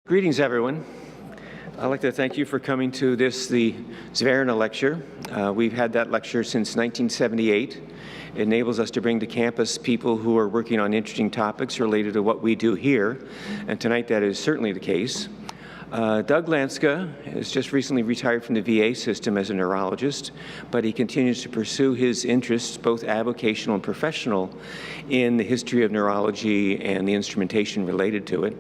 Greetings, everyone. I'd like to thank you for coming to the Zverina lecture. We've had that lecture since 1978. It enables us to bring to campus people who are working on interesting topics related to what we do here, and tonight that is certainly the case. Doug Lanska has just recently retired from the VA system as a neurologist, but he continues to pursue his interests, both avocational and professional, in the history of neurology and the instrumentation related to it.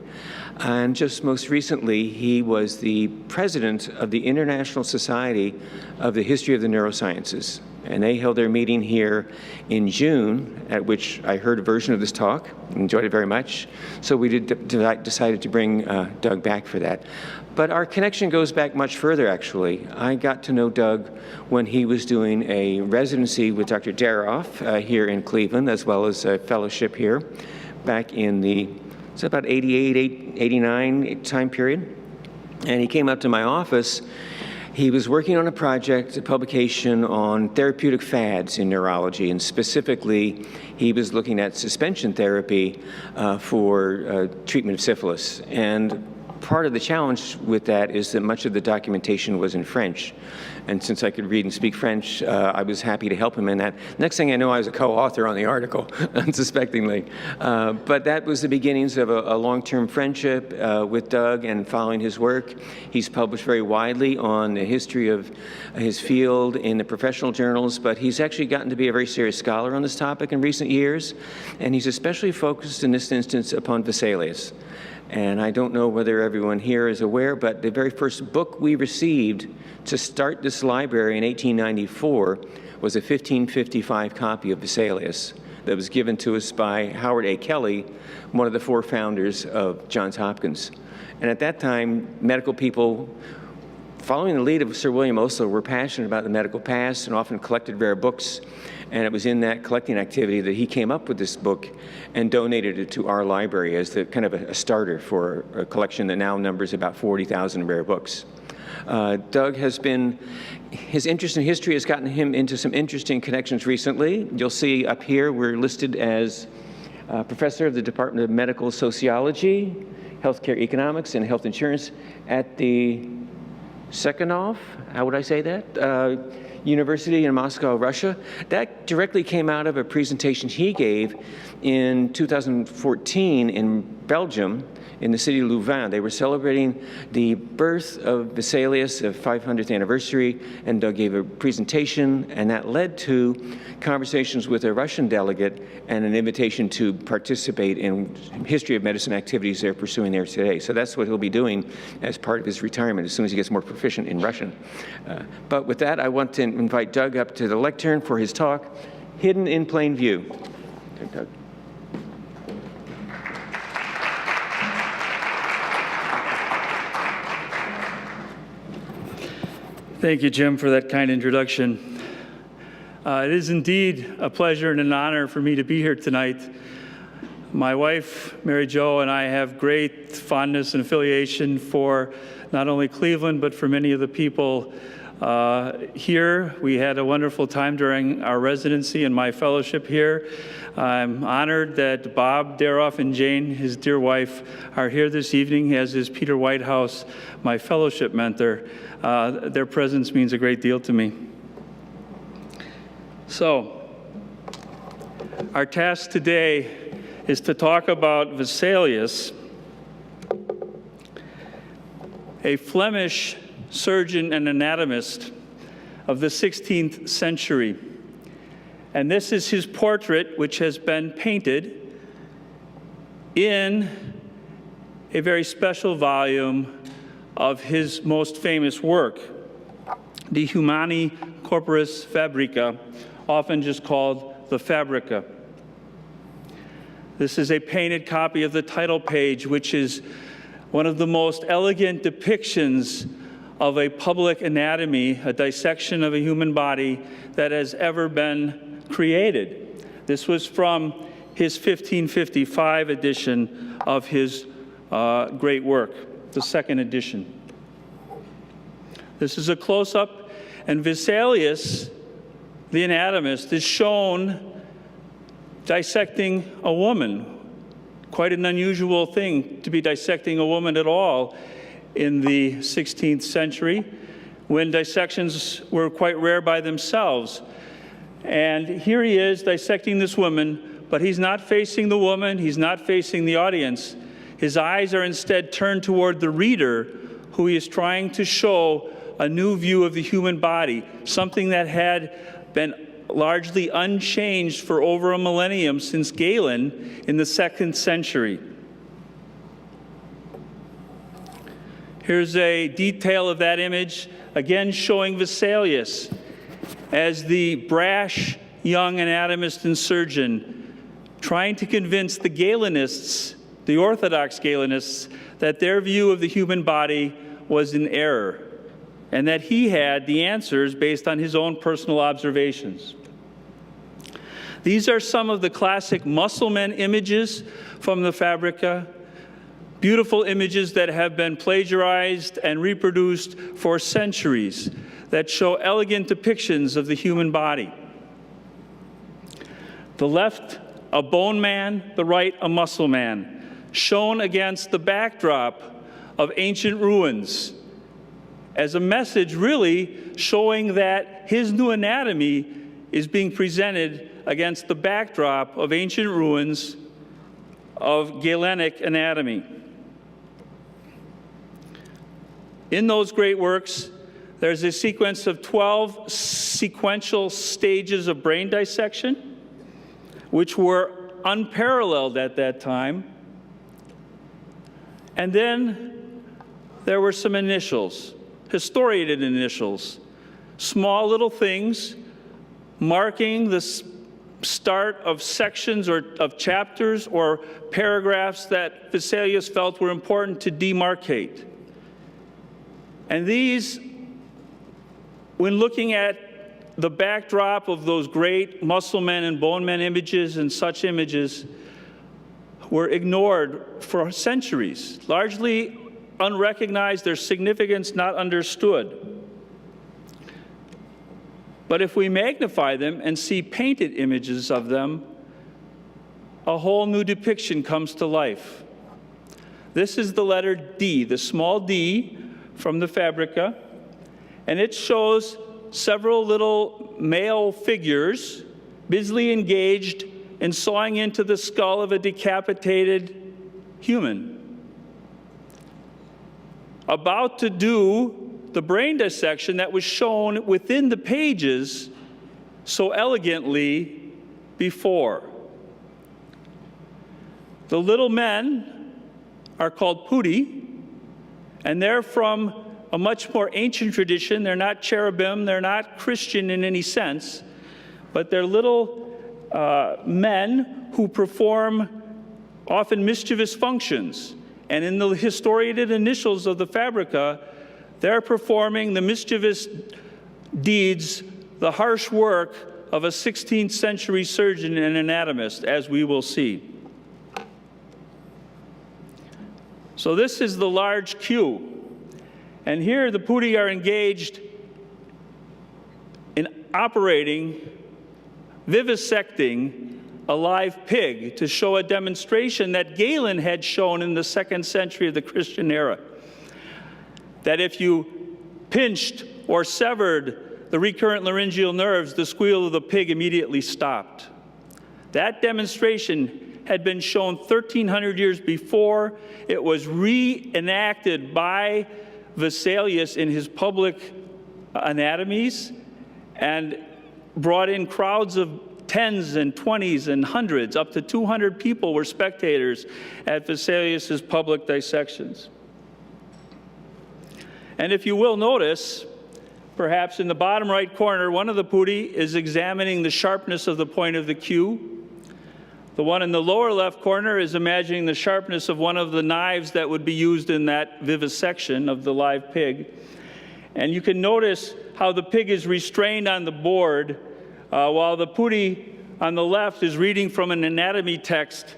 And just most recently, he was the president of the International Society of the History of the Neurosciences. And they held their meeting here in June, at which I heard a version of this talk, enjoyed it very much. So we decided to bring Doug back for that. But our connection goes back much further, actually. I got to know Doug when he was doing a residency with Dr. Daroff here in Cleveland, as well as a fellowship here back in the, it's about 88, 89 time period. And he came up to my office. He was working on a project, a publication on therapeutic fads in neurology, and specifically, he was looking at suspension therapy for treatment of syphilis. And part of the challenge with that is that much of the documentation was in French. And since I could read and speak French, I was happy to help him in that. Next thing I know, I was a co-author on the article, unsuspectingly. But that was the beginnings of a long-term friendship with Doug and following his work. He's published very widely on the history of his field in the professional journals, but he's actually gotten to be a very serious scholar on this topic in recent years. And he's especially focused in this instance upon Vesalius. And I don't know whether everyone here is aware, but the very first book we received to start this library in 1894 was a 1555 copy of Vesalius that was given to us by Howard A. Kelly, one of the four founders of Johns Hopkins. And at that time, medical people, following the lead of Sir William Osler, were passionate about the medical past and often collected rare books. And it was in that collecting activity that he came up with this book and donated it to our library as the kind of a starter for a collection that now numbers about 40,000 rare books. Doug has been, his interest in history has gotten him into some interesting connections recently. You'll see up here we're listed as professor of the Department of Medical Sociology, Healthcare Economics, and Health Insurance at the Sekhanov, how would I say that? University in Moscow, Russia. That directly came out of a presentation he gave in 2014 in Belgium, in the city of Louvain. They were celebrating the birth of Vesalius, the 500th anniversary, and Doug gave a presentation, and that led to conversations with a Russian delegate and an invitation to participate in history of medicine activities they're pursuing there today. So that's what he'll be doing as part of his retirement as soon as he gets more proficient in Russian. But with that, I want to invite Doug up to the lectern for his talk, Hidden in Plain View. Doug. Thank you, Jim, for that kind introduction. It is indeed a pleasure and an honor for me to be here tonight. My wife, Mary Jo, and I have great fondness and affiliation for not only Cleveland, but for many of the people here. We had a wonderful time during our residency and my fellowship here. I'm honored that Bob Daroff and Jane, his dear wife, are here this evening, as is Peter Whitehouse, my fellowship mentor. Their presence means a great deal to me. So, our task today is to talk about Vesalius, a Flemish surgeon and anatomist of the 16th century. And this is his portrait, which has been painted in a very special volume of his most famous work, De Humani Corporis Fabrica, often just called the Fabrica. This is a painted copy of the title page, which is one of the most elegant depictions of a public anatomy, a dissection of a human body that has ever been created. This was from his 1555 edition of his great work, the second edition. This is a close-up, and Vesalius, the anatomist, is shown dissecting a woman Quite an unusual thing to be dissecting a woman at all in the 16th century, when dissections were quite rare by themselves. And here he is dissecting this woman, but he's not facing the woman, he's not facing the audience. His eyes are instead turned toward the reader, who he is trying to show a new view of the human body, something that had been largely unchanged for over a millennium since Galen in the 2nd century. Here's a detail of that image, again showing Vesalius as the brash young anatomist and surgeon, trying to convince the Galenists, the Orthodox Galenists, that their view of the human body was in error, and that he had the answers based on his own personal observations. These are some of the classic musclemen images from the Fabrica, beautiful images that have been plagiarized and reproduced for centuries that show elegant depictions of the human body. The left, a bone man, the right, a muscle man, shown against the backdrop of ancient ruins as a message really showing that his new anatomy is being presented against the backdrop of ancient ruins of Galenic anatomy. In those great works, there's a sequence of 12 sequential stages of brain dissection, which were unparalleled at that time. And then there were some initials, historiated initials, small little things marking the start of sections or of chapters or paragraphs that Vesalius felt were important to demarcate. And these, when looking at the backdrop of those great muscle men and bone men images and such images, were ignored for centuries, largely unrecognized, their significance not understood. But if we magnify them and see painted images of them, a whole new depiction comes to life. This is the letter D, the small d from the Fabrica, and it shows several little male figures busily engaged in sawing into the skull of a decapitated human, about to do the brain dissection that was shown within the pages so elegantly before. The little men are called putti, and they're from a much more ancient tradition. They're not cherubim, they're not Christian in any sense, but they're little men who perform often mischievous functions. And in the historiated initials of the Fabrica, they're performing the mischievous deeds, the harsh work of a 16th century surgeon and anatomist, as we will see. So this is the large Q. And here the putti are engaged in vivisecting a live pig to show a demonstration that Galen had shown in the 2nd century of the Christian era. That if you pinched or severed the recurrent laryngeal nerves, the squeal of the pig immediately stopped. That demonstration had been shown 1,300 years before. It was reenacted by Vesalius in his public anatomies and brought in crowds of 10s and 20s and hundreds. Up to 200 people were spectators at Vesalius's public dissections. And if you will notice, perhaps in the bottom right corner, one of the putti is examining the sharpness of the point of the Q. The one in the lower left corner is imagining the sharpness of one of the knives that would be used in that vivisection of the live pig. And you can notice how the pig is restrained on the board while the putti on the left is reading from an anatomy text,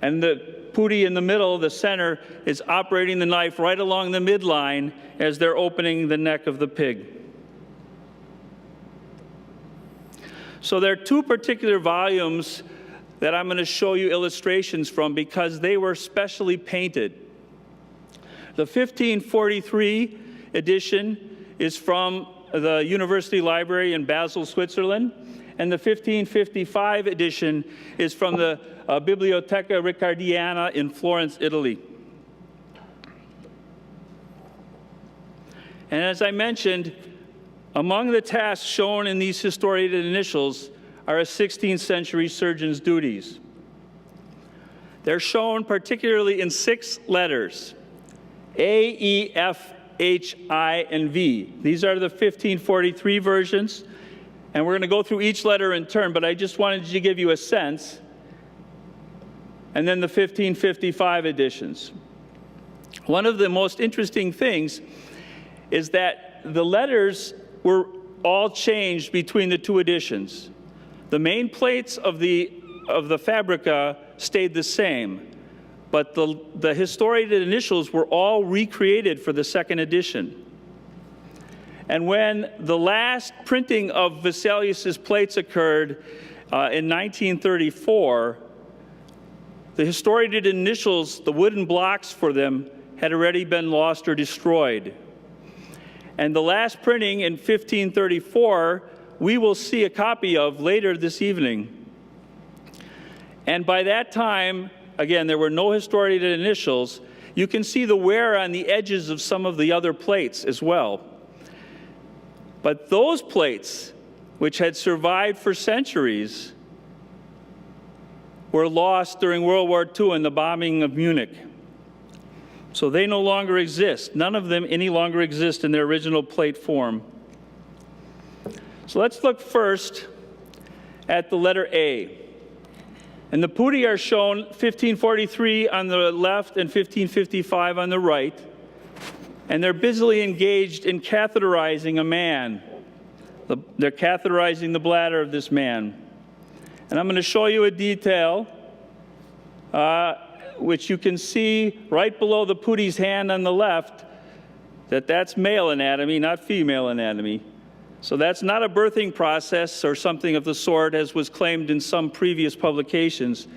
and the putti in the middle, the center, is operating the knife right along the midline as they're opening the neck of the pig. So there are two particular volumes that I'm going to show you illustrations from because they were specially painted. The 1543 edition is from the University Library in Basel, Switzerland, and the 1555 edition is from the Biblioteca Riccardiana in Florence, Italy. And as I mentioned, among the tasks shown in these historiated initials are a 16th century surgeon's duties. They're shown particularly in 6 letters, A, E, F, H, I, and V. These are the 1543 versions, and we're going to go through each letter in turn, but I just wanted to give you a sense. And then the 1555 editions. One of the most interesting things is that the letters were all changed between the 2 editions. The main plates of the Fabrica stayed the same, but the historiated initials were all recreated for the 2nd edition. And when the last printing of Vesalius's plates occurred in 1934, the historiated initials, the wooden blocks for them, had already been lost or destroyed. And the last printing in 1534, we will see a copy of later this evening. And by that time, again, there were no historiated initials. You can see the wear on the edges of some of the other plates as well. But those plates, which had survived for centuries, were lost during World War II in the bombing of Munich. So they no longer exist. None of them any longer exist in their original plate form. So let's look first at the letter A. And the putti are shown 1543 on the left and 1555 on the right. And they're busily engaged in catheterizing a man. They're catheterizing the bladder of this man. And I'm going to show you a detail which you can see right below the putti's hand on the left, that's male anatomy, not female anatomy. So that's not a birthing process or something of the sort as was claimed in some previous publications.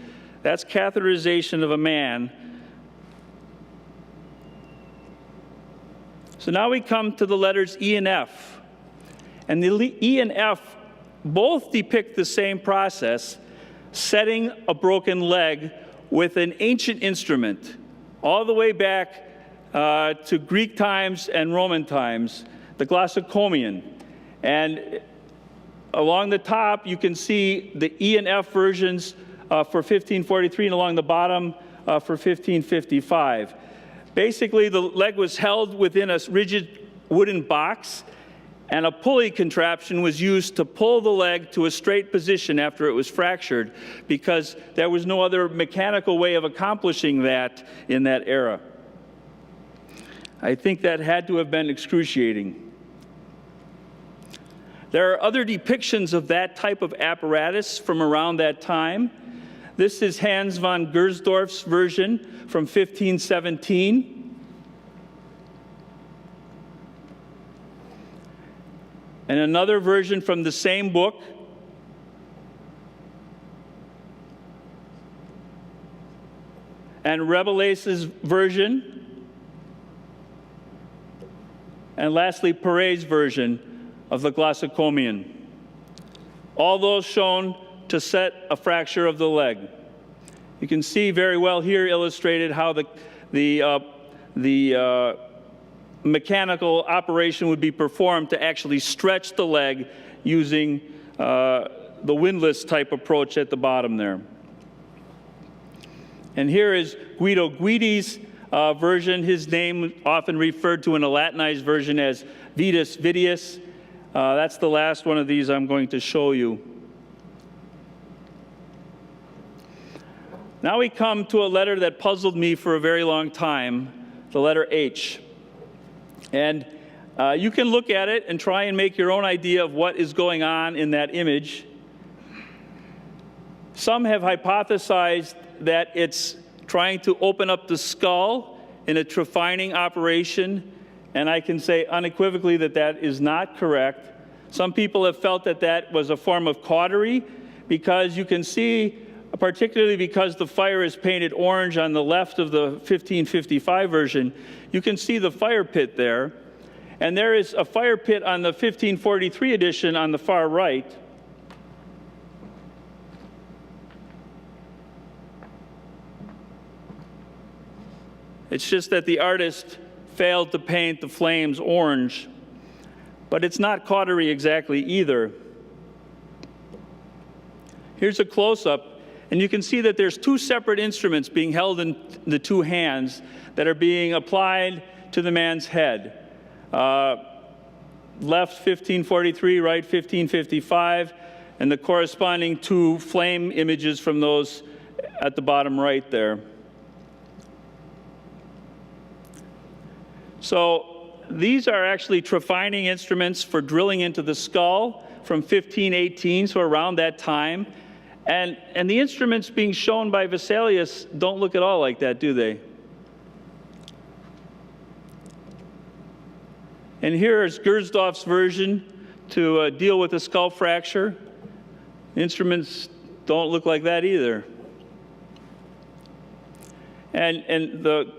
That's catheterization of a man. So now we come to the letters E and F. And the E and F both depict the same process, setting a broken leg with an ancient instrument, all the way back to Greek times and Roman times, the glossocomion. And along the top, you can see the E and F versions for 1543, and along the bottom for 1555. Basically, the leg was held within a rigid wooden box, and a pulley contraption was used to pull the leg to a straight position after it was fractured, because there was no other mechanical way of accomplishing that in that era. I think that had to have been excruciating. There are other depictions of that type of apparatus from around that time. This is Hans von Gersdorf's version from 1517. And another version from the same book. And Rabelais's version. And lastly, Perret's version of the glossocomion. All those shown to set a fracture of the leg. You can see very well here illustrated how the mechanical operation would be performed to actually stretch the leg using the windlass type approach at the bottom there. And here is Guido Guidi's version, his name often referred to in a Latinized version as Vitus Vitius. That's the last one of these I'm going to show you. Now we come to a letter that puzzled me for a very long time, the letter H. And you can look at it and try and make your own idea of what is going on in that image. Some have hypothesized that it's trying to open up the skull in a trephining operation, and I can say unequivocally that that is not correct. Some people have felt that that was a form of cautery, because you can see particularly because the fire is painted orange on the left of the 1555 version. You can see the fire pit there, and there is a fire pit on the 1543 edition on the far right. It's just that the artist failed to paint the flames orange, but it's not cautery exactly either. Here's a close-up, and you can see that there's two separate instruments being held in the two hands that are being applied to the man's head. Left 1543, right 1555, and the corresponding two flame images from those at the bottom right there. So these are actually trephining instruments for drilling into the skull from 1518, so around that time. And the instruments being shown by Vesalius don't look at all like that, do they? And here is Gersdorf's version to deal with a skull fracture. Instruments don't look like that either. And the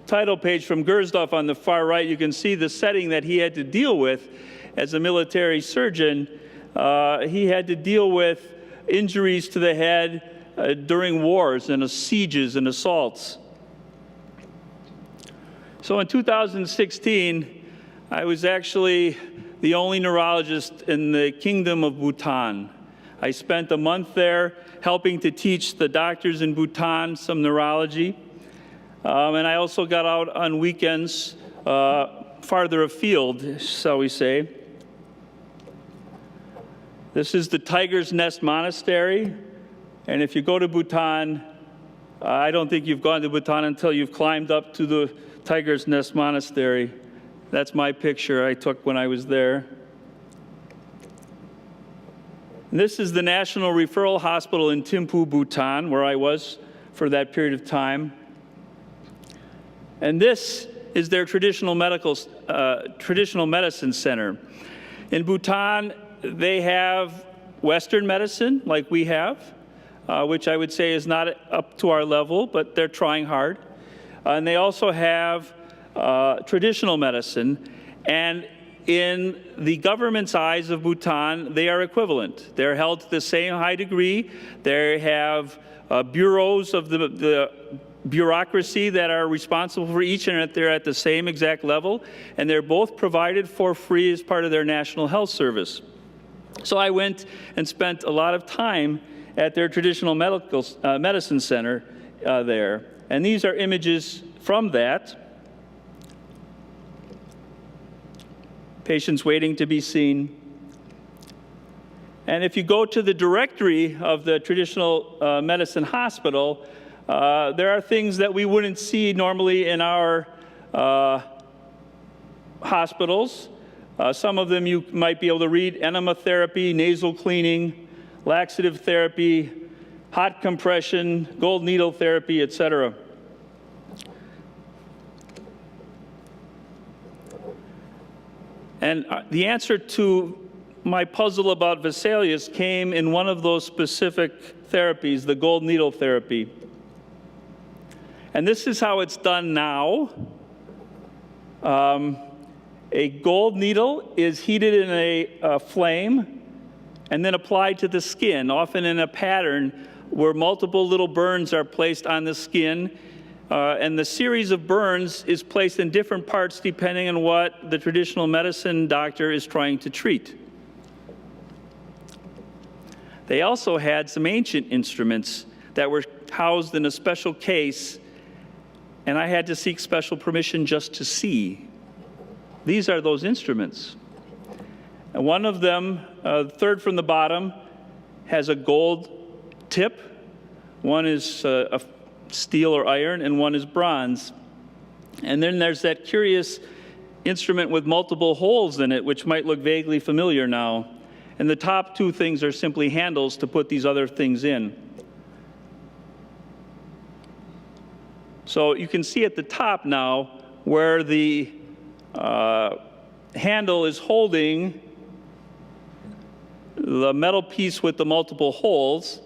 title page from Gersdorf on the far right, you can see the setting that he had to deal with as a military surgeon. He had to deal with injuries to the head during wars and sieges and assaults. So in 2016, I was actually the only neurologist in the Kingdom of Bhutan. I spent a month there helping to teach the doctors in Bhutan some neurology. And I also got out on weekends farther afield, shall we say. This is the Tiger's Nest Monastery. And if you go to Bhutan, I don't think you've gone to Bhutan until you've climbed up to the Tiger's Nest Monastery. That's my picture I took when I was there. And this is the National Referral Hospital in Thimphu, Bhutan, where I was for that period of time. And this is their traditional medicine center. In Bhutan, they have Western medicine, like we have, which I would say is not up to our level, but they're trying hard. And they also have traditional medicine. And in the government's eyes of Bhutan, they are equivalent. They're held to the same high degree. They have bureaus of the bureaucracy that are responsible for each, and they're at the same exact level, and they're both provided for free as part of their national health service. So I went and spent a lot of time at their traditional medicine center there, and these are images from that. Patients waiting to be seen. And if you go to the directory of the traditional medicine hospital, there are things that we wouldn't see normally in our hospitals. Some of them you might be able to read: enema therapy, nasal cleaning, laxative therapy, hot compression, gold needle therapy, etc. And the answer to my puzzle about Vesalius came in one of those specific therapies, the gold needle therapy. And this is how it's done now. A gold needle is heated in a flame and then applied to the skin, often in a pattern where multiple little burns are placed on the skin. And the series of burns is placed in different parts depending on what the traditional medicine doctor is trying to treat. They also had some ancient instruments that were housed in a special case, and I had to seek special permission just to see. These are those instruments. And one of them, third from the bottom, has a gold tip. One is a steel or iron, and one is bronze. And then there's that curious instrument with multiple holes in it, which might look vaguely familiar now. And the top two things are simply handles to put these other things in. So you can see at the top now where the handle is holding the metal piece with the multiple holes,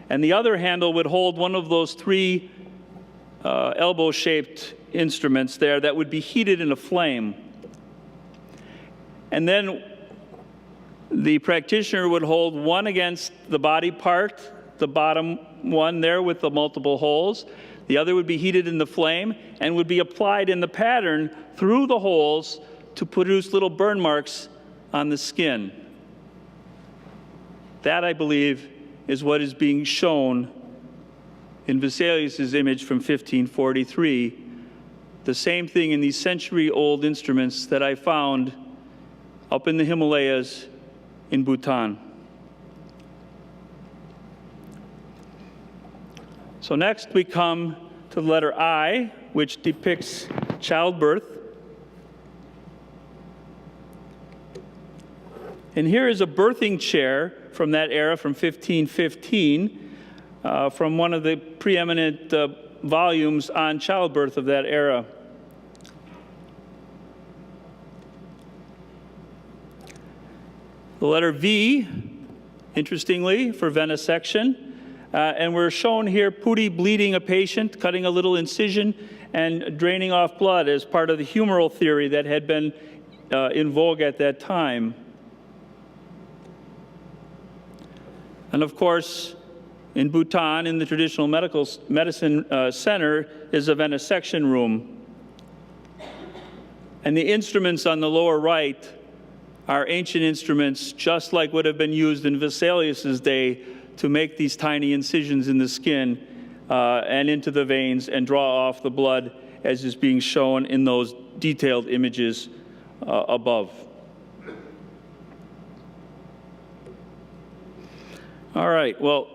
and the other handle would hold one of those three elbow-shaped instruments there that would be heated in a flame. And then the practitioner would hold one against the body part, the bottom one there with the multiple holes. The other would be heated in the flame and would be applied in the pattern through the holes to produce little burn marks on the skin. That, I believe, is what is being shown in Vesalius' image from 1543. The same thing in these century-old instruments that I found up in the Himalayas in Bhutan. So next we come to the letter I, which depicts childbirth. And here is a birthing chair from that era, from 1515, from one of the preeminent volumes on childbirth of that era. The letter V, interestingly, for venesection. And we're shown here putti bleeding a patient, cutting a little incision, and draining off blood as part of the humoral theory that had been in vogue at that time. And of course, in Bhutan, in the traditional medicine center, is a venesection room. And the instruments on the lower right are ancient instruments, just like would have been used in Vesalius' day to make these tiny incisions in the skin and into the veins and draw off the blood, as is being shown in those detailed images above. All right, well,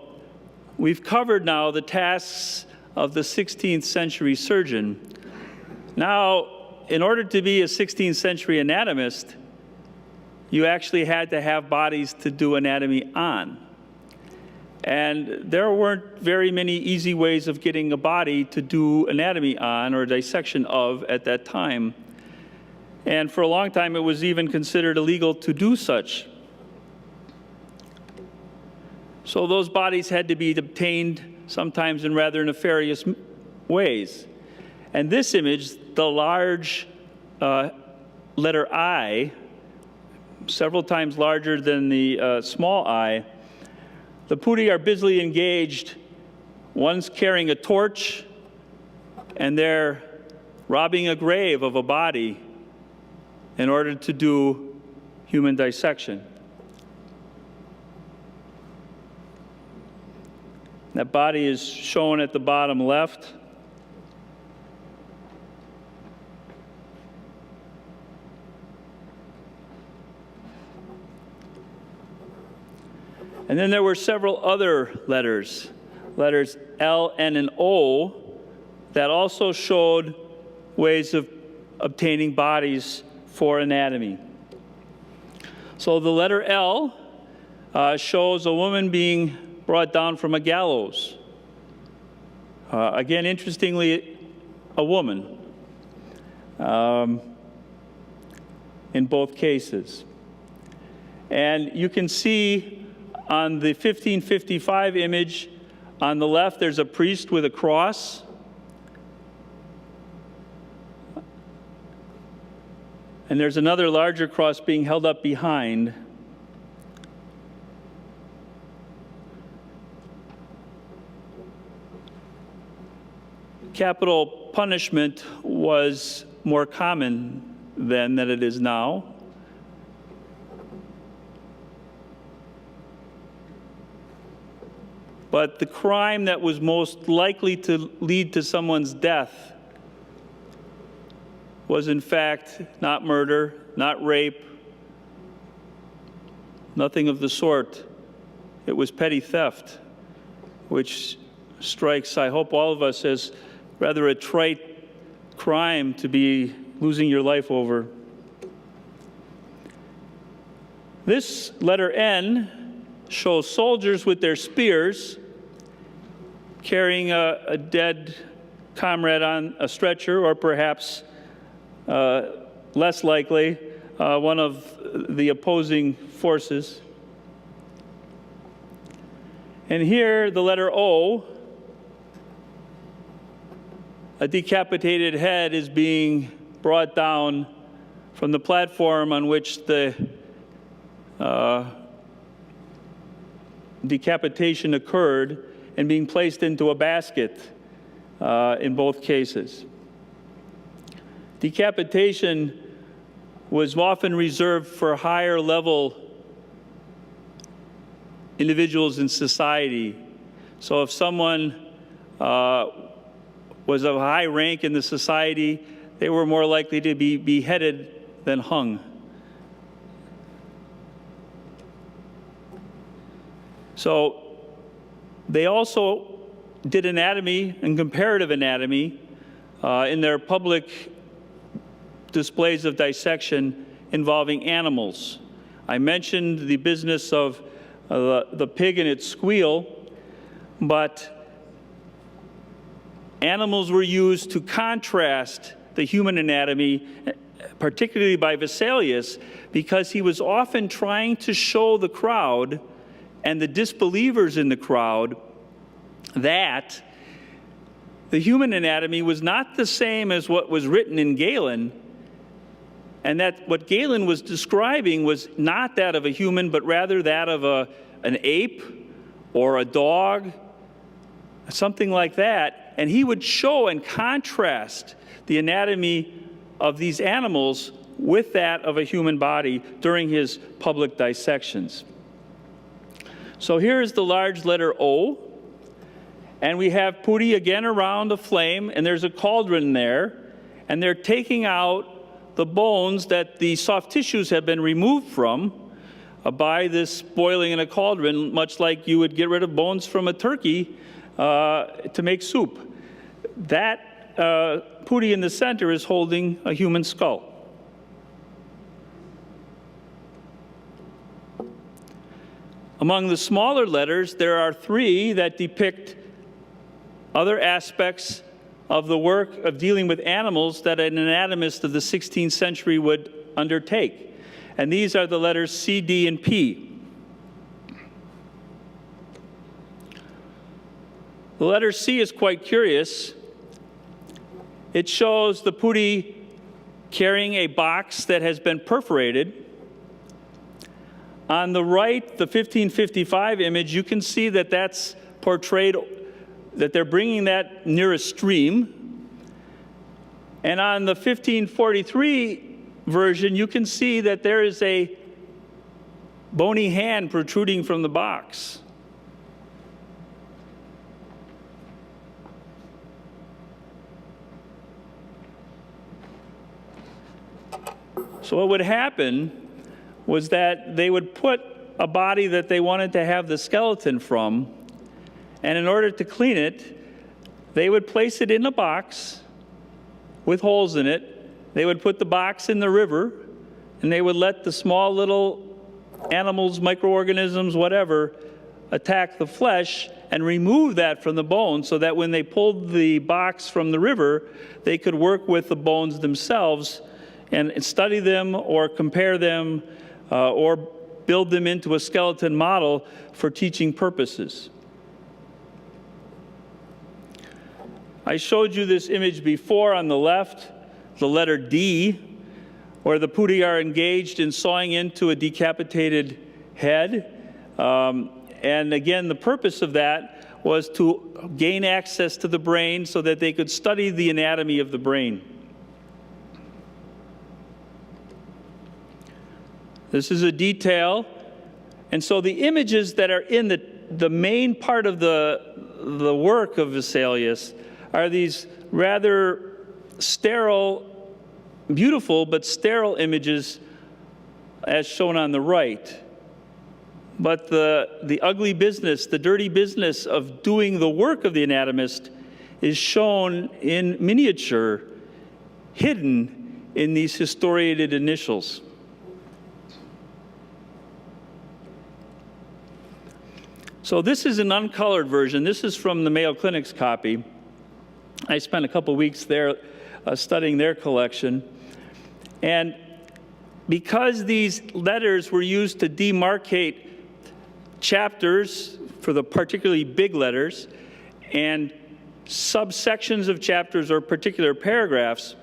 we've covered now the tasks of the 16th century surgeon. Now, in order to be a 16th century anatomist, you actually had to have bodies to do anatomy on. And there weren't very many easy ways of getting a body to do anatomy on or dissection of at that time. And for a long time, it was even considered illegal to do such. So those bodies had to be obtained sometimes in rather nefarious ways. And this image, the large letter I, several times larger than the small I, the putti are busily engaged. One's carrying a torch, and they're robbing a grave of a body in order to do human dissection. That body is shown at the bottom left. And then there were several other letters L, N, and O, that also showed ways of obtaining bodies for anatomy. So the letter L shows a woman being brought down from a gallows. Again, interestingly, a woman in both cases. And you can see on the 1555 image, on the left, there's a priest with a cross. And there's another larger cross being held up behind. Capital punishment was more common then than it is now. But the crime that was most likely to lead to someone's death was in fact not murder, not rape, nothing of the sort. It was petty theft, which strikes, I hope, all of us as rather a trite crime to be losing your life over. This letter N shows soldiers with their spears carrying a dead comrade on a stretcher, or perhaps less likely, one of the opposing forces. And here, the letter O, a decapitated head is being brought down from the platform on which the decapitation occurred and being placed into a basket in both cases. Decapitation was often reserved for higher level individuals in society. So if someone was of high rank in the society, they were more likely to be beheaded than hung. So they also did anatomy and comparative anatomy in their public displays of dissection involving animals. I mentioned the business of the pig and its squeal, but animals were used to contrast the human anatomy, particularly by Vesalius, because he was often trying to show the crowd and the disbelievers in the crowd that the human anatomy was not the same as what was written in Galen, and that what Galen was describing was not that of a human, but rather that of an ape or a dog, something like that. And he would show and contrast the anatomy of these animals with that of a human body during his public dissections. So here is the large letter O, and we have putti again around a flame, and there's a cauldron there, and they're taking out the bones that the soft tissues have been removed from by this boiling in a cauldron, much like you would get rid of bones from a turkey to make soup. That putti in the center is holding a human skull. Among the smaller letters, there are 3 that depict other aspects of the work of dealing with animals that an anatomist of the 16th century would undertake. And these are the letters C, D, and P. The letter C is quite curious. It shows the putti carrying a box that has been perforated. On the right, the 1555 image, you can see that that's portrayed, that they're bringing that near a stream. And on the 1543 version, you can see that there is a bony hand protruding from the box. So what would happen was that they would put a body that they wanted to have the skeleton from, and in order to clean it, they would place it in a box with holes in it. They would put the box in the river, and they would let the small little animals, microorganisms, whatever, attack the flesh and remove that from the bone, so that when they pulled the box from the river, they could work with the bones themselves and study them or compare them or build them into a skeleton model for teaching purposes. I showed you this image before on the left, the letter D, where the putti are engaged in sawing into a decapitated head. And again, the purpose of that was to gain access to the brain so that they could study the anatomy of the brain. This is a detail. And so the images that are in the main part of the work of Vesalius are these rather sterile, beautiful but sterile images as shown on the right. But the ugly business, the dirty business of doing the work of the anatomist is shown in miniature, hidden in these historiated initials. So this is an uncolored version. This is from the Mayo Clinic's copy. I spent a couple weeks there studying their collection. And because these letters were used to demarcate chapters for the particularly big letters, and subsections of chapters or particular paragraphs.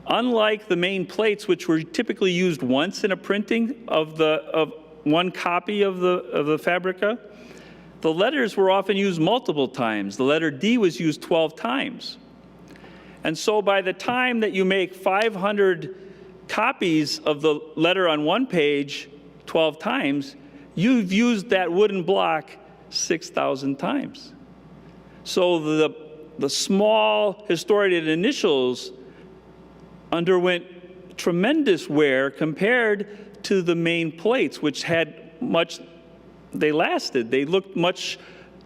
Unlike the main plates, which were typically used once in a printing of one copy of the Fabrica, the letters were often used multiple times. The letter D was used 12 times. And so by the time that you make 500 copies of the letter on one page 12 times, you've used that wooden block 6,000 times. So the small Historiated initials underwent tremendous wear compared to the main plates, which had they lasted. They looked much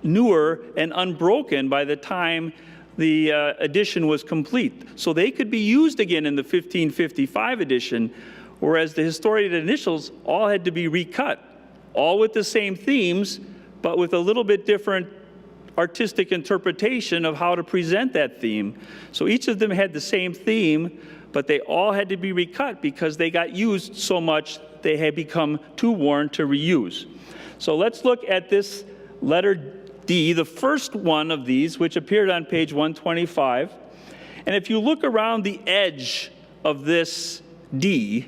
newer and unbroken by the time the edition was complete. So they could be used again in the 1555 edition, whereas the Historiated initials all had to be recut, all with the same themes, but with a little bit different artistic interpretation of how to present that theme. So each of them had the same theme, but they all had to be recut because they got used so much they had become too worn to reuse. So let's look at this letter D, the first one of these, which appeared on page 125. And if you look around the edge of this D,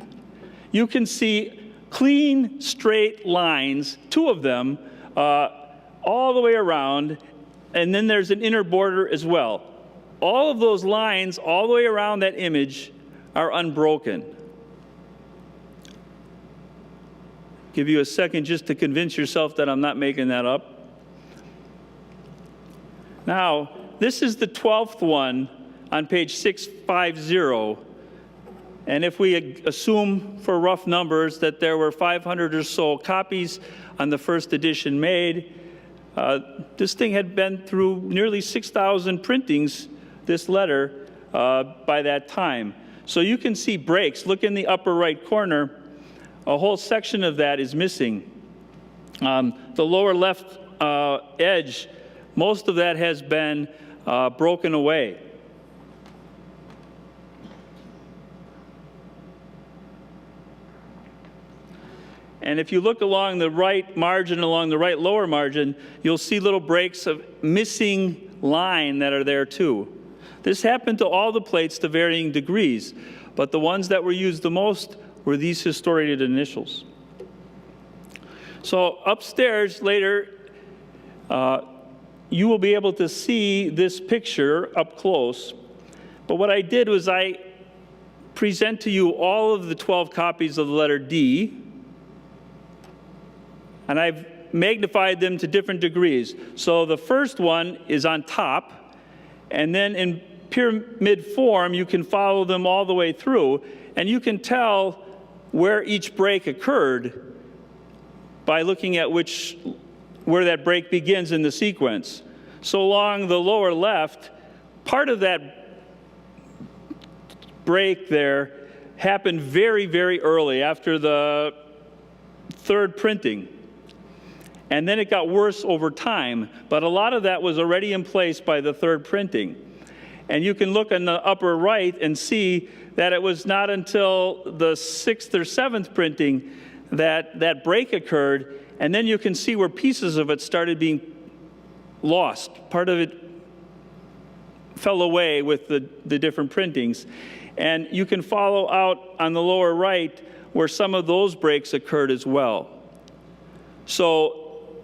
you can see clean, straight lines, two of them, all the way around, and then there's an inner border as well. All of those lines all the way around that image are unbroken. Give you a second just to convince yourself that I'm not making that up. Now, this is the 12th one on page 650. And if we assume for rough numbers that there were 500 or so copies on the first edition made, this thing had been through nearly 6,000 printings, this letter, by that time. So you can see breaks. Look in the upper right corner. A whole section of that is missing. The lower left edge, most of that has been broken away. And if you look along the right margin, along the right lower margin, you'll see little breaks of missing line that are there too. This happened to all the plates to varying degrees, but the ones that were used the most were these Historiated initials. So upstairs later, you will be able to see this picture up close. But what I did was I present to you all of the 12 copies of the letter D, and I've magnified them to different degrees. So the first one is on top, and then in pyramid form, you can follow them all the way through, and you can tell where each break occurred by looking at where that break begins in the sequence. So along the lower left, part of that break there happened very, very early after the third printing. And then it got worse over time, but a lot of that was already in place by the third printing. And you can look in the upper right and see that it was not until the 6th or 7th printing that that break occurred, and then you can see where pieces of it started being lost. Part of it fell away with the different printings. And you can follow out on the lower right where some of those breaks occurred as well. So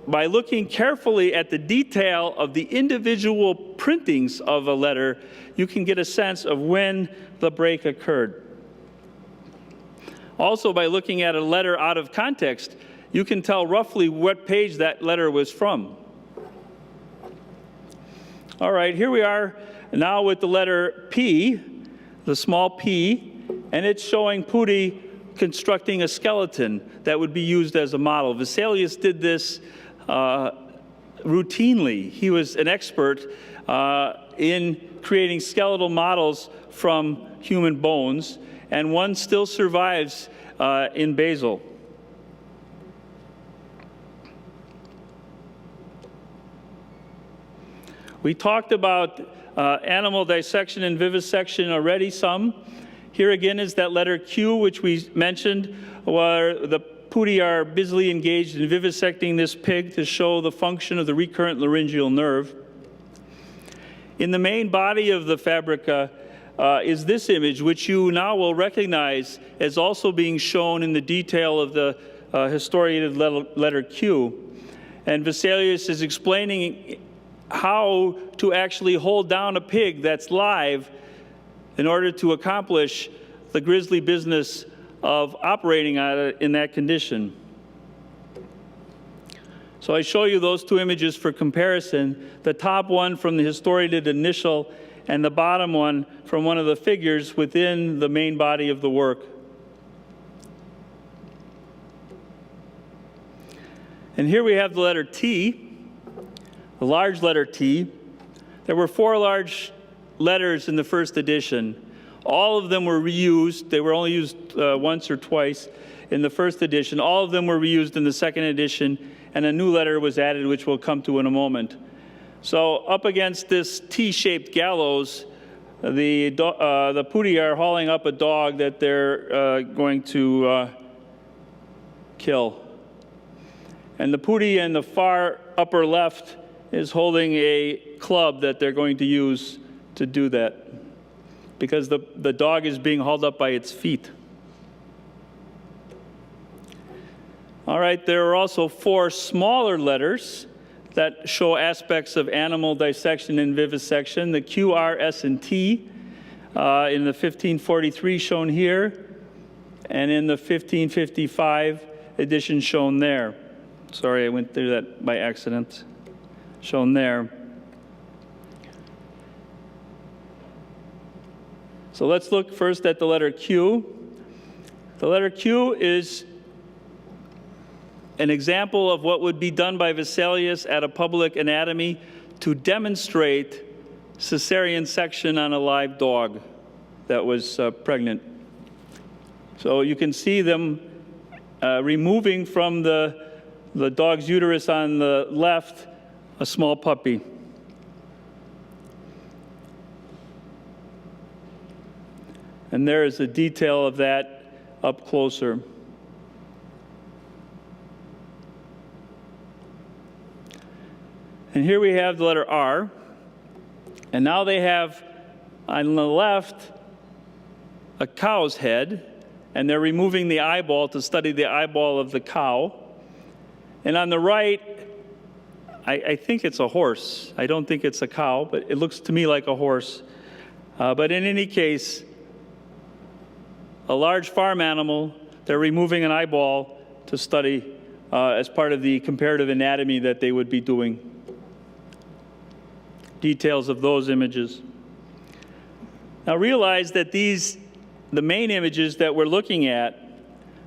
by looking carefully at the detail of the individual printings of a letter, you can get a sense of when the break occurred. Also, by looking at a letter out of context, you can tell roughly what page that letter was from. All right, here we are now with the letter P, the small p, and it's showing Pudi constructing a skeleton that would be used as a model. Vesalius did this routinely. He was an expert in creating skeletal models from human bones, and one still survives in Basel. We talked about animal dissection and vivisection already some. Here again is that letter Q, which we mentioned, where the putti are busily engaged in vivisecting this pig to show the function of the recurrent laryngeal nerve. In the main body of the fabrica is this image, which you now will recognize as also being shown in the detail of the historiated letter Q. And Vesalius is explaining how to actually hold down a pig that's live in order to accomplish the grisly business of operating on it in that condition. So I show you those two images for comparison, the top one from the historiated initial and the bottom one from one of the figures within the main body of the work. And here we have the letter T, the large letter T. There were 4 large letters in the first edition. All of them were reused. They were only used once or twice in the first edition. All of them were reused in the second edition, and a new letter was added, which we'll come to in a moment. So up against this T-shaped gallows, the putti are hauling up a dog that they're going to kill. And the putti in the far upper left is holding a club that they're going to use to do that, because the dog is being hauled up by its feet. All right, there are also 4 smaller letters that show aspects of animal dissection and vivisection, the Q, R, S, and T in the 1543 shown here, and in the 1555 edition shown there. Sorry, I went through that by accident. Shown there. So let's look first at the letter Q. The letter Q is an example of what would be done by Vesalius at a public anatomy to demonstrate cesarean section on a live dog that was pregnant. So you can see them removing from the dog's uterus on the left a small puppy. And there is a detail of that up closer. And here we have the letter R. And now they have, on the left, a cow's head, and they're removing the eyeball to study the eyeball of the cow. And on the right, I think it's a horse. I don't think it's a cow, but it looks to me like a horse. But in any case, a large farm animal, they're removing an eyeball to study as part of the comparative anatomy that they would be doing. Details of those images. Now realize that the main images that we're looking at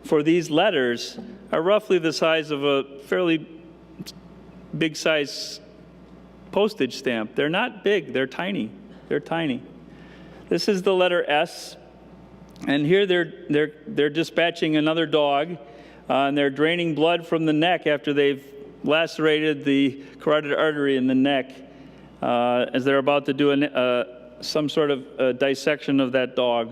for these letters are roughly the size of a fairly big size postage stamp. They're not big, they're tiny. They're tiny. This is the letter S, and here they're dispatching another dog, and they're draining blood from the neck after they've lacerated the carotid artery in the neck, as they're about to do some sort of dissection of that dog.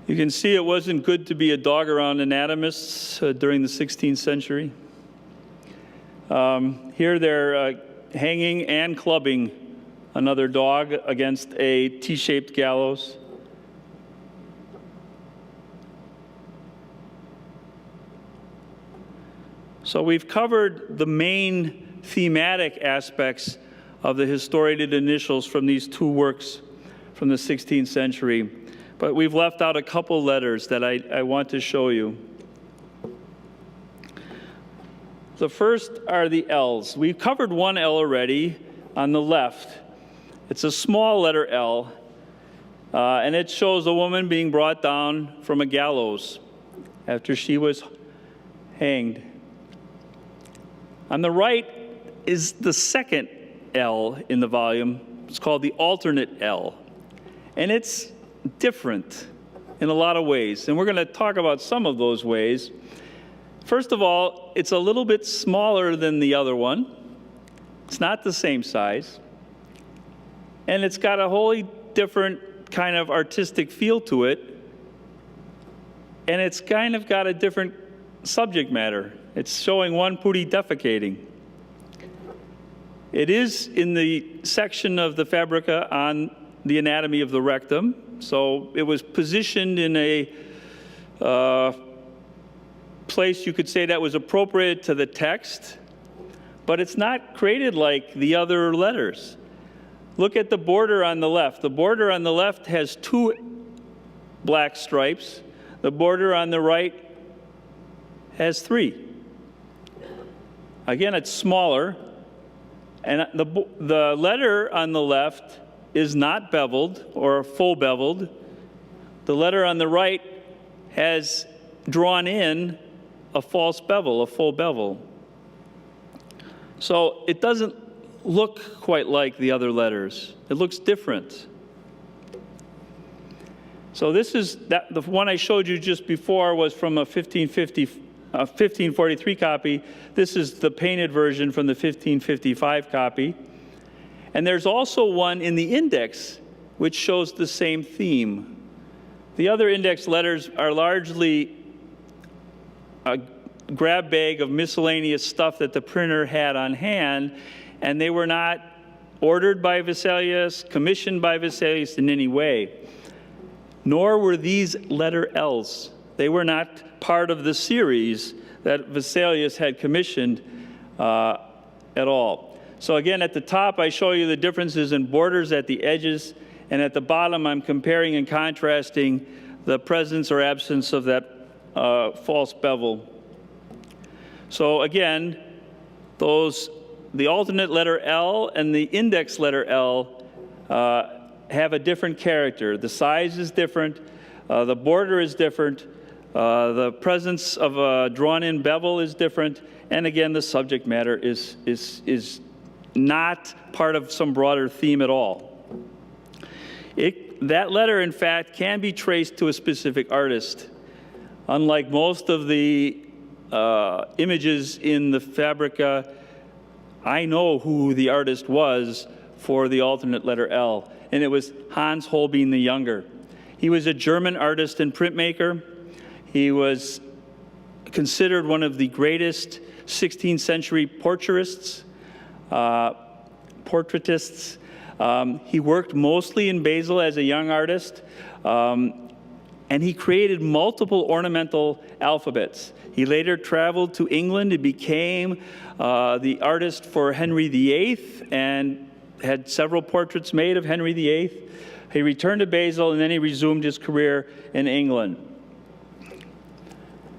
You can see it wasn't good to be a dog around anatomists during the 16th century. Here they're hanging and clubbing another dog against a T-shaped gallows. So we've covered the main thematic aspects of the historiated initials from these 2 works from the 16th century. But we've left out a couple letters that I want to show you. The first are the L's. We've covered one L already on the left. It's a small letter L, and it shows a woman being brought down from a gallows after she was hanged. On the right is the second L in the volume. It's called the alternate L, and it's different in a lot of ways, and we're going to talk about some of those ways. First of all, it's a little bit smaller than the other one. It's not the same size. And it's got a wholly different kind of artistic feel to it. And it's kind of got a different subject matter. It's showing one putti defecating. It is in the section of the Fabrica on the anatomy of the rectum. So it was positioned in a place you could say that was appropriate to the text, but it's not created like the other letters. Look at the border on the left. The border on the left has 2 black stripes. The border on the right has 3. Again, it's smaller. And the letter on the left is not beveled or full beveled. The letter on the right has drawn in a false bevel, a full bevel. So it doesn't look quite like the other letters. It looks different. So this is the one I showed you just before was from a 1543 copy. This is the painted version from the 1555 copy. And there's also one in the index which shows the same theme. The other index letters are largely a grab bag of miscellaneous stuff that the printer had on hand, and they were not ordered by Vesalius, commissioned by Vesalius in any way. Nor were these letter L's. They were not part of the series that Vesalius had commissioned at all. So again, at the top, I show you the differences in borders at the edges, and at the bottom, I'm comparing and contrasting the presence or absence of that false bevel. So again, the alternate letter L and the index letter L have a different character. The size is different, the border is different, the presence of a drawn-in bevel is different, and again, the subject matter is not part of some broader theme at all. That letter, in fact, can be traced to a specific artist. Unlike most of the images in the Fabrica, I know who the artist was for the alternate letter L, and it was Hans Holbein the Younger. He was a German artist and printmaker. He was considered one of the greatest 16th century portraitists. He worked mostly in Basel as a young artist, and he created multiple ornamental alphabets. He later traveled to England and became the artist for Henry VIII and had several portraits made of Henry VIII. He returned to Basel, and then he resumed his career in England.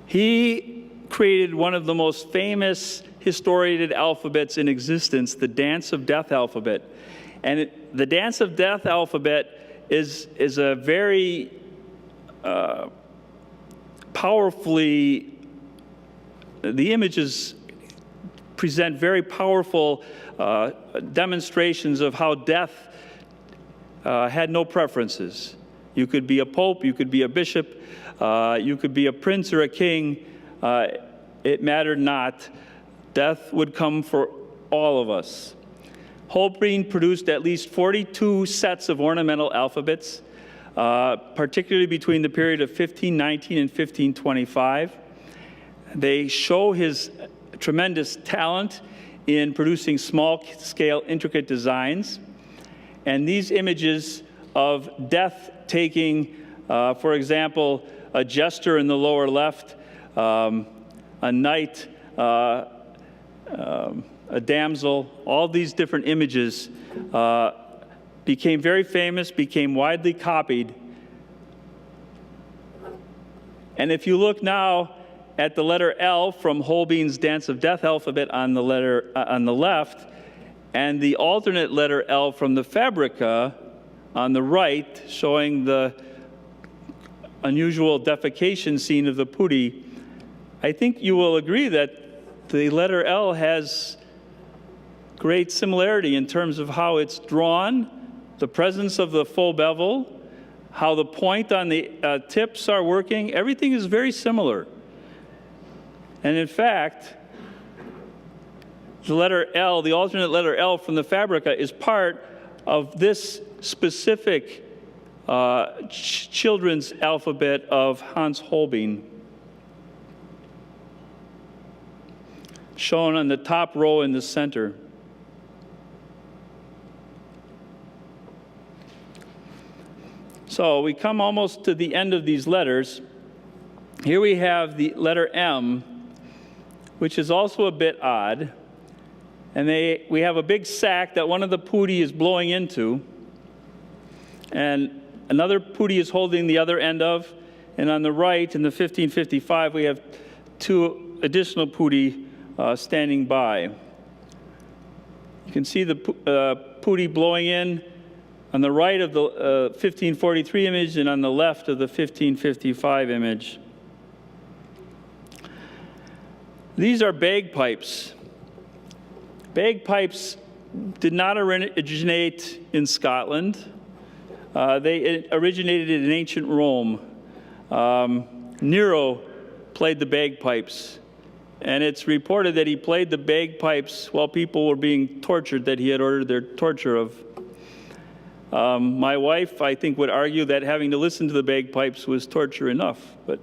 He created one of the most famous historiated alphabets in existence, the Dance of Death alphabet. And the Dance of Death alphabet is a very powerfully, the images present very powerful demonstrations of how death had no preferences. You could be a pope, you could be a bishop, you could be a prince or a king. It mattered not. Death would come for all of us. Holbein produced at least 42 sets of ornamental alphabets, particularly between the period of 1519 and 1525. They show his tremendous talent in producing small-scale, intricate designs. And these images of death taking, for example, a jester in the lower left, a knight, a damsel, all these different images became very famous, became widely copied. And if you look now at the letter L from Holbein's Dance of Death alphabet on the left, and the alternate letter L from the Fabrica on the right, showing the unusual defecation scene of the putti, I think you will agree that the letter L has great similarity in terms of how it's drawn, the presence of the full bevel, how the point on the tips are working. Everything is very similar. And in fact, the letter L, the alternate letter L from the Fabrica, is part of this specific children's alphabet of Hans Holbein, shown on the top row in the center. So we come almost to the end of these letters. Here we have the letter M, which is also a bit odd. And we have a big sack that one of the putti is blowing into, and another putti is holding the other end of. And on the right, in the 1555, we have two additional putti standing by. You can see the putti blowing in on the right of the 1543 image and on the left of the 1555 image. These are bagpipes. Bagpipes did not originate in Scotland. They originated in ancient Rome. Nero played the bagpipes, and it's reported that he played the bagpipes while people were being tortured that he had ordered their torture of. My wife, I think, would argue that having to listen to the bagpipes was torture enough, but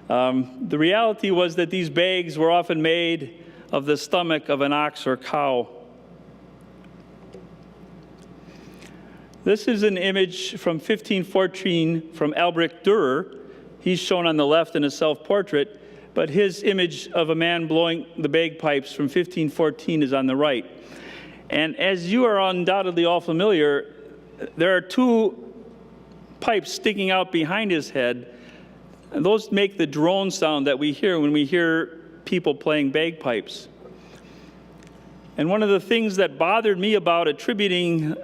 the reality was that these bags were often made of the stomach of an ox or cow. This is an image from 1514 from Albrecht Dürer. He's shown on the left in a self-portrait, but his image of a man blowing the bagpipes from 1514 is on the right. And as you are undoubtedly all familiar, there are two pipes sticking out behind his head, and those make the drone sound that we hear when we hear people playing bagpipes. And one of the things that bothered me about attributing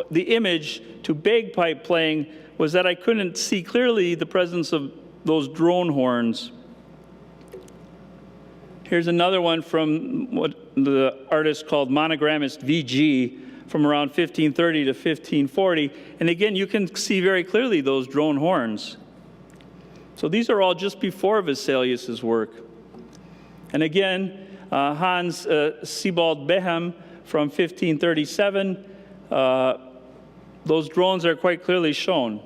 the image to bagpipe playing was that I couldn't see clearly the presence of those drone horns. Here's another one from what the artist called monogrammist VG from around 1530 to 1540. And again, you can see very clearly those drone horns. So these are all just before Vesalius's work. And again, Hans Sebald Behem from 1537, those drones are quite clearly shown.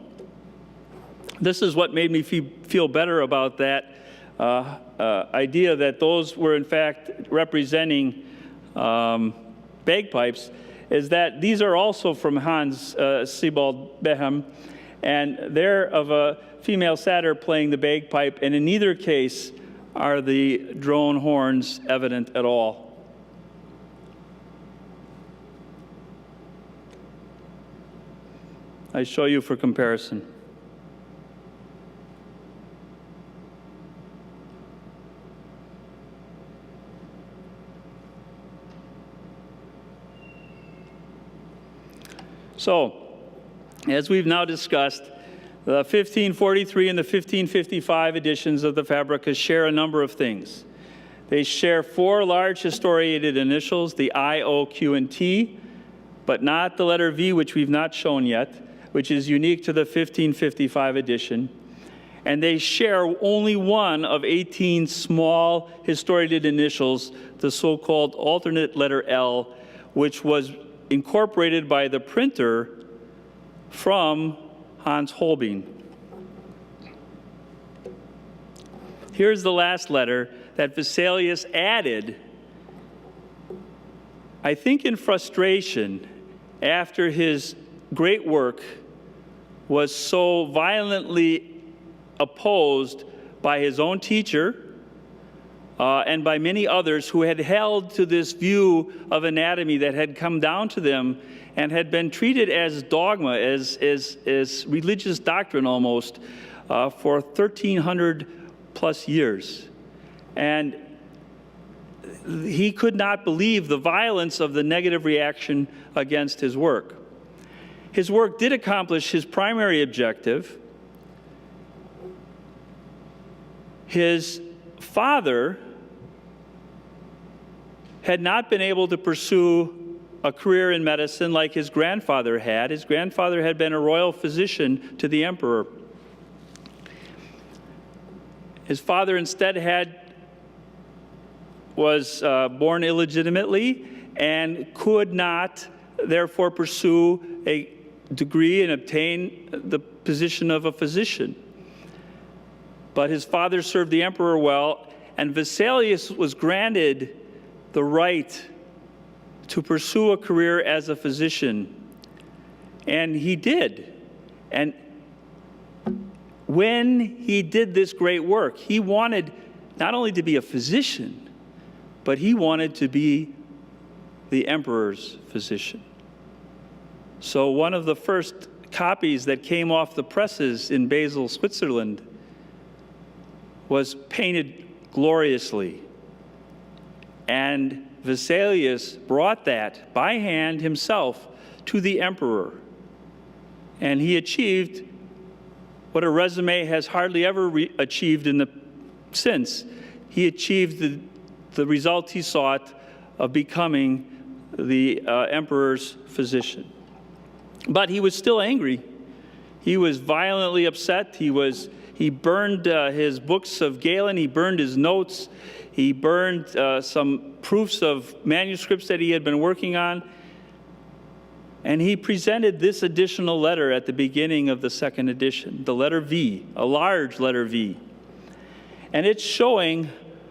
This is what made me feel better about that idea that those were in fact representing bagpipes, is that these are also from Hans Sebald Behem, and they're of a female satyr playing the bagpipe, and in neither case are the drone horns evident at all. I show you for comparison. So, as we've now discussed, the 1543 and the 1555 editions of the Fabrica share a number of things. They share four large historiated initials, the I, O, Q, and T, but not the letter V, which we've not shown yet, which is unique to the 1555 edition. And they share only one of 18 small historiated initials, the so-called alternate letter L, which was incorporated by the printer from Hans Holbein. Here's the last letter that Vesalius added, I think in frustration, after his great work was so violently opposed by his own teacher and by many others who had held to this view of anatomy that had come down to them and had been treated as dogma, as religious doctrine almost, for 1,300 plus years. And he could not believe the violence of the negative reaction against his work. His work did accomplish his primary objective. His father had not been able to pursue a career in medicine like his grandfather had. His grandfather had been a royal physician to the emperor. His father instead was born illegitimately and could not, therefore, pursue a degree and obtain the position of a physician. But his father served the emperor well, and Vesalius was granted the right to pursue a career as a physician. And he did. And when he did this great work, he wanted not only to be a physician, but he wanted to be the emperor's physician. So one of the first copies that came off the presses in Basel, Switzerland, was painted gloriously. And Vesalius brought that by hand himself to the emperor. And he achieved what a resume has hardly ever achieved since. He achieved the result he sought of becoming the emperor's physician. But he was still angry. He was violently upset. He burned his books of Galen. He burned his notes. He burned some proofs of manuscripts that he had been working on. And he presented this additional letter at the beginning of the second edition, the letter V, a large letter V. And it's showing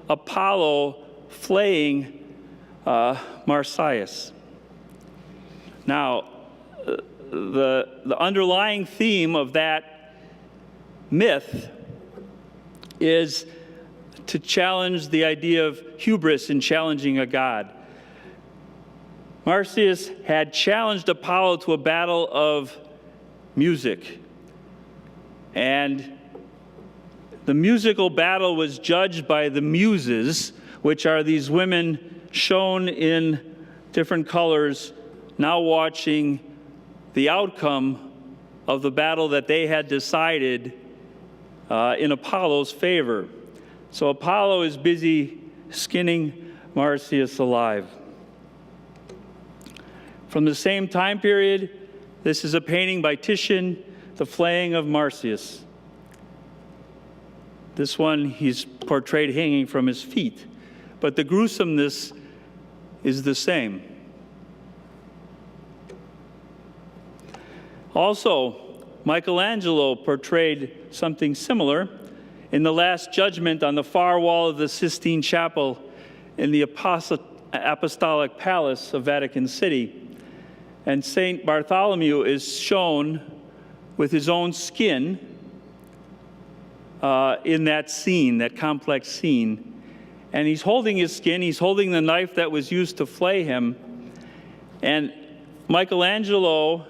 Apollo flaying Marsyas. Now, the underlying theme of that myth is to challenge the idea of hubris in challenging a god. Marsyas had challenged Apollo to a battle of music. And the musical battle was judged by the Muses, which are these women shown in different colors, now watching the outcome of the battle that they had decided in Apollo's favor. So Apollo is busy skinning Marsyas alive. From the same time period, this is a painting by Titian, The Flaying of Marsyas. This one, he's portrayed hanging from his feet, but the gruesomeness is the same. Also, Michelangelo portrayed something similar in the Last Judgment on the far wall of the Sistine Chapel in the Apostolic Palace of Vatican City. And St. Bartholomew is shown with his own skin in that scene, that complex scene. And he's holding his skin, he's holding the knife that was used to flay him. And Michelangelo,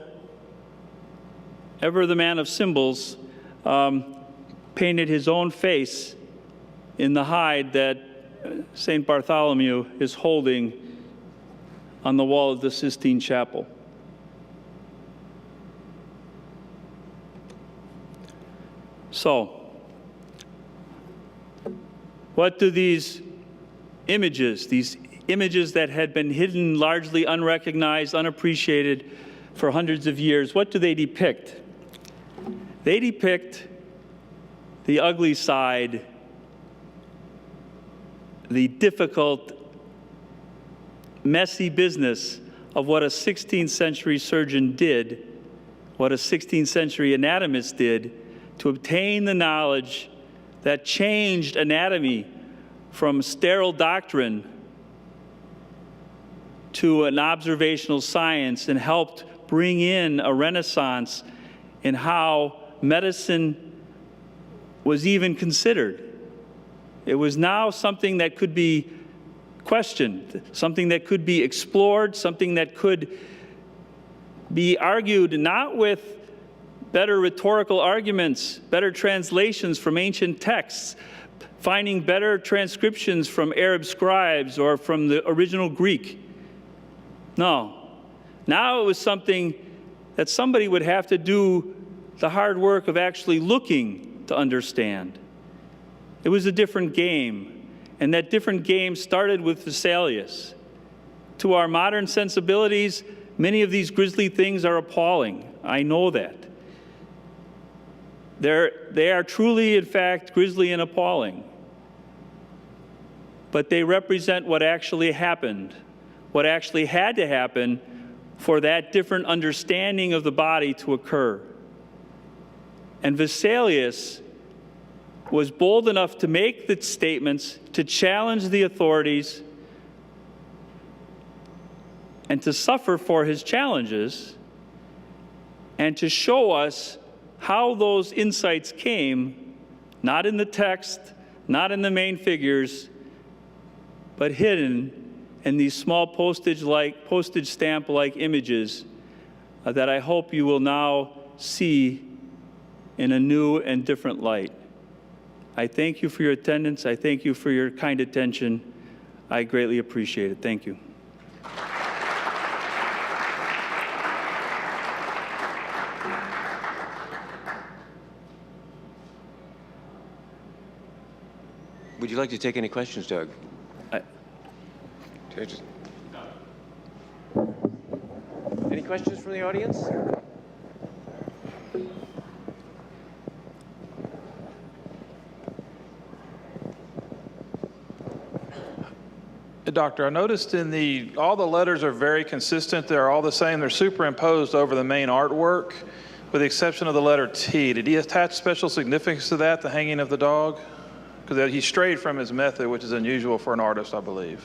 ever the man of symbols, painted his own face in the hide that St. Bartholomew is holding on the wall of the Sistine Chapel. So, what do these images that had been hidden, largely unrecognized, unappreciated for hundreds of years, what do they depict? They depict the ugly side, the difficult, messy business of what a 16th century surgeon did, what a 16th century anatomist did to obtain the knowledge that changed anatomy from sterile doctrine to an observational science and helped bring in a renaissance in how medicine was even considered. It was now something that could be questioned, something that could be explored, something that could be argued not with better rhetorical arguments, better translations from ancient texts, finding better transcriptions from Arab scribes or from the original Greek. No. Now it was something that somebody would have to do the hard work of actually looking to understand. It was a different game, and that different game started with Vesalius. To our modern sensibilities, many of these grisly things are appalling. I know that. They are truly, in fact, grisly and appalling. But they represent what actually happened, what actually had to happen for that different understanding of the body to occur. And Vesalius was bold enough to make the statements, to challenge the authorities, and to suffer for his challenges, and to show us how those insights came, not in the text, not in the main figures, but hidden in these small postage stamp-like images that I hope you will now see in a new and different light. I thank you for your attendance. I thank you for your kind attention. I greatly appreciate it. Thank you. Would you like to take any questions, Doug? Any questions from the audience? Doctor, I noticed in all the letters are very consistent. They're all the same. They're superimposed over the main artwork, with the exception of the letter T. Did he attach special significance to that, the hanging of the dog? Because he strayed from his method, which is unusual for an artist, I believe.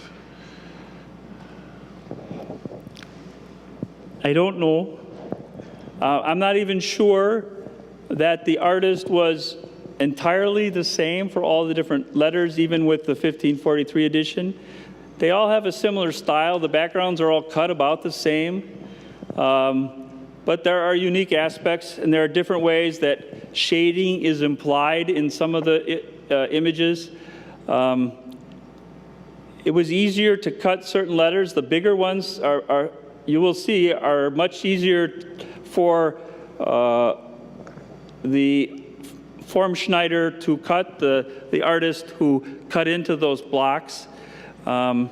I don't know. I'm not even sure that the artist was entirely the same for all the different letters, even with the 1543 edition. They all have a similar style. The backgrounds are all cut about the same. But there are unique aspects, and there are different ways that shading is implied in some of the images. It was easier to cut certain letters. The bigger ones are you will see, are much easier for the Formschneider to cut, the artist who cut into those blocks. But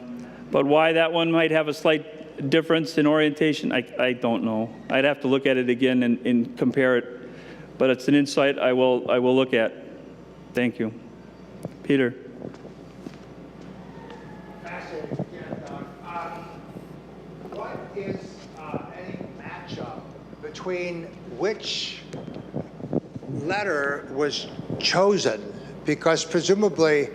why that one might have a slight difference in orientation, I don't know. I'd have to look at it again and compare it. But it's an insight I will look at. Thank you. Peter. Fascinating again, Doug. What is any matchup between which letter was chosen? Because presumably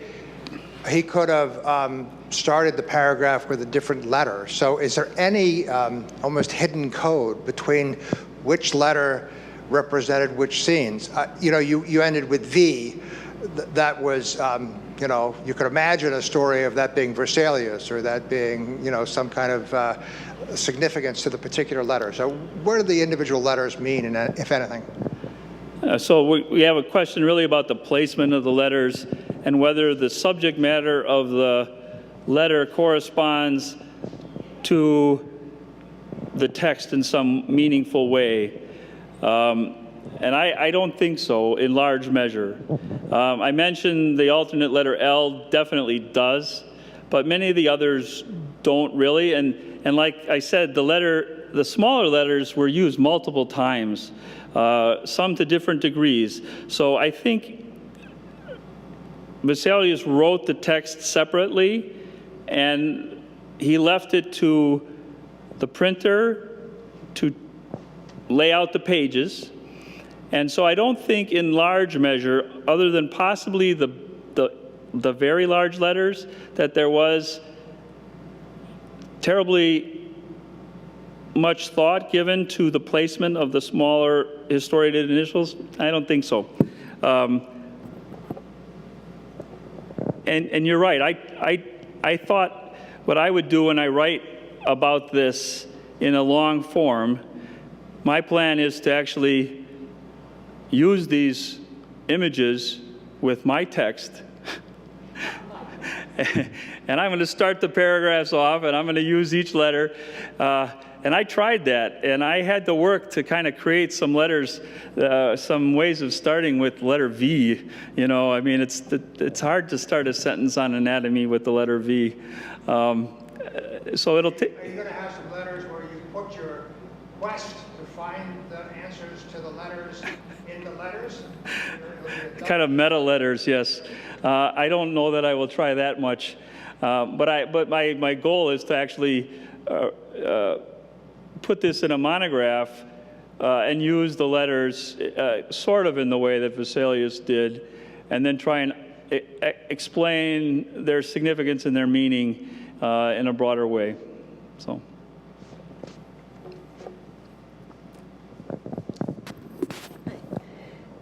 he could have started the paragraph with a different letter. So is there any almost hidden code between which letter represented which scenes? You ended with V. That was, you could imagine a story of that being Vesalius, or that being, some kind of significance to the particular letter. So what do the individual letters mean, if anything? So we have a question really about the placement of the letters and whether the subject matter of the letter corresponds to the text in some meaningful way. And I don't think so in large measure. I mentioned the alternate letter L definitely does, but many of the others don't really. And like I said, the smaller letters were used multiple times, some to different degrees. So I think Vesalius wrote the text separately, and he left it to the printer to lay out the pages. And so I don't think in large measure, other than possibly the very large letters, that there was terribly much thought given to the placement of the smaller historiated initials. I don't think so. And you're right. I thought what I would do when I write about this in a long form, my plan is to actually use these images with my text. And I'm going to start the paragraphs off, and I'm going to use each letter. And I tried that, and I had to work to kind of create some letters, some ways of starting with letter V. I mean, it's hard to start a sentence on anatomy with the letter V. So it'll take. Are you going to have some letters where you put your quest to find the answers to the letters in the letters? Kind of meta letters, yes. I don't know that I will try that much, but my goal is to actually put this in a monograph and use the letters sort of in the way that Vesalius did, and then try and explain their significance and their meaning in a broader way.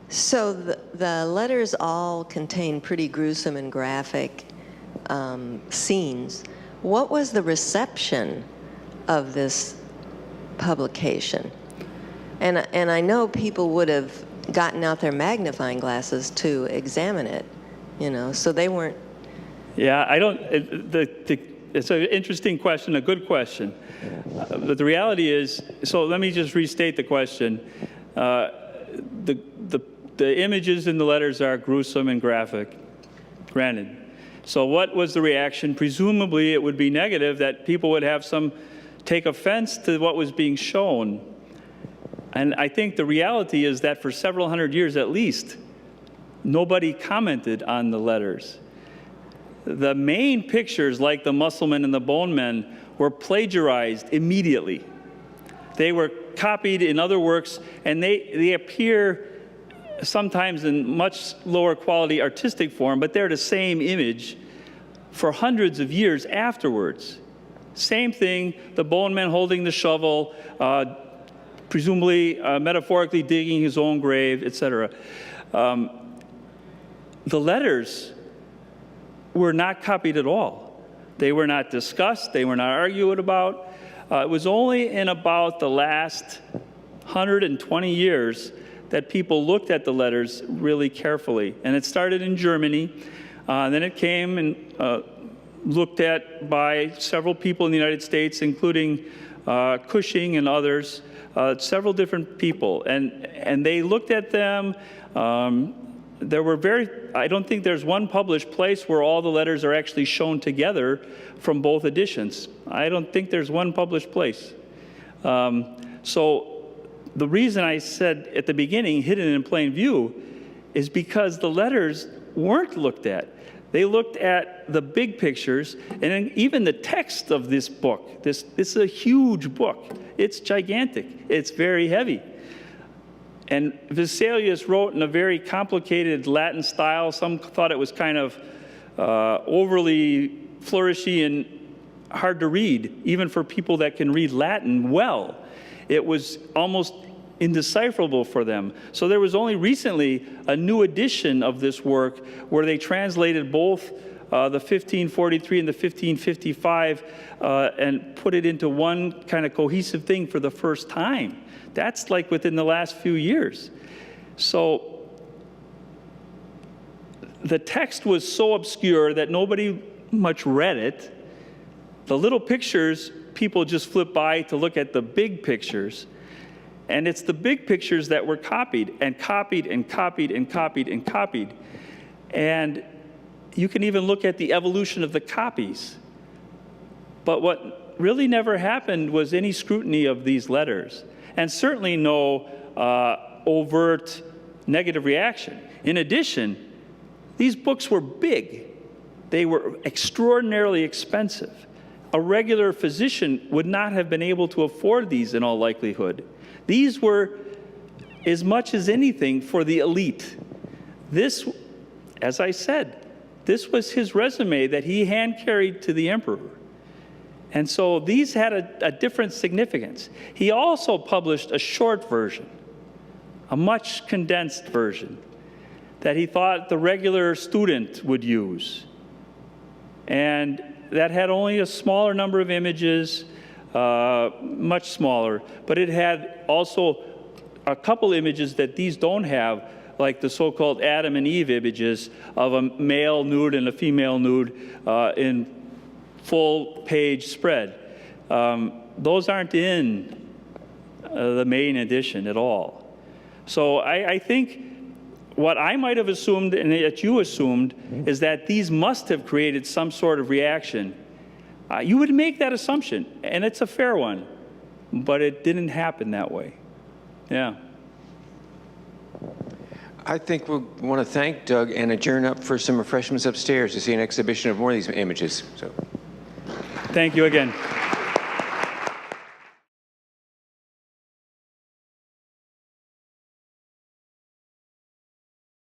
So the letters all contain pretty gruesome and graphic scenes. What was the reception of this publication? And I know people would have gotten out their magnifying glasses to examine it, you know, so they weren't. Yeah, I don't, it's an interesting question, a good question. But the reality is, so let me just restate the question. The images in the letters are gruesome and graphic, granted. So what was the reaction? Presumably it would be negative, that people would have take offense to what was being shown. And I think the reality is that for several hundred years at least, nobody commented on the letters. The main pictures, like the Musclemen and the Bone Men, were plagiarized immediately. They were copied in other works, and they appear sometimes in much lower quality artistic form, but they're the same image for hundreds of years afterwards. Same thing, the Bone Man holding the shovel, presumably metaphorically digging his own grave, etc. The letters were not copied at all. They were not discussed, they were not argued about. It was only in about the last 120 years that people looked at the letters really carefully. And it started in Germany, then it came and looked at by several people in the United States, including Cushing and others, several different people. And they looked at them. There were I don't think there's one published place where all the letters are actually shown together from both editions. I don't think there's one published place. So the reason I said at the beginning, hidden in plain view, is because the letters weren't looked at. They looked at the big pictures, and even the text of this book. This is a huge book. It's gigantic. It's very heavy. And Vesalius wrote in a very complicated Latin style. Some thought it was kind of overly flourishy and hard to read, even for people that can read Latin well. It was almost indecipherable for them. So there was only recently a new edition of this work where they translated both the 1543 and the 1555 and put it into one kind of cohesive thing for the first time. That's like within the last few years. So the text was so obscure that nobody much read it. The little pictures, people just flip by to look at the big pictures. And it's the big pictures that were copied and copied and copied and copied and copied. And you can even look at the evolution of the copies. But what really never happened was any scrutiny of these letters, and certainly no overt negative reaction. In addition, these books were big. They were extraordinarily expensive. A regular physician would not have been able to afford these in all likelihood. These were, as much as anything, for the elite. This, as I said, this was his resume that he hand-carried to the emperor. And so these had a different significance. He also published a short version, a much condensed version, that he thought the regular student would use. And that had only a smaller number of images, much smaller, but it had also a couple images that these don't have, like the so-called Adam and Eve images of a male nude and a female nude in full page spread. Those aren't in the main edition at all. So I think what I might have assumed and that you assumed is that these must have created some sort of reaction. You would make that assumption, and it's a fair one. but it didn't happen that way. Yeah. I think we'll want to thank Doug and adjourn up for some refreshments upstairs to see an exhibition of more of these images. So. Thank you again.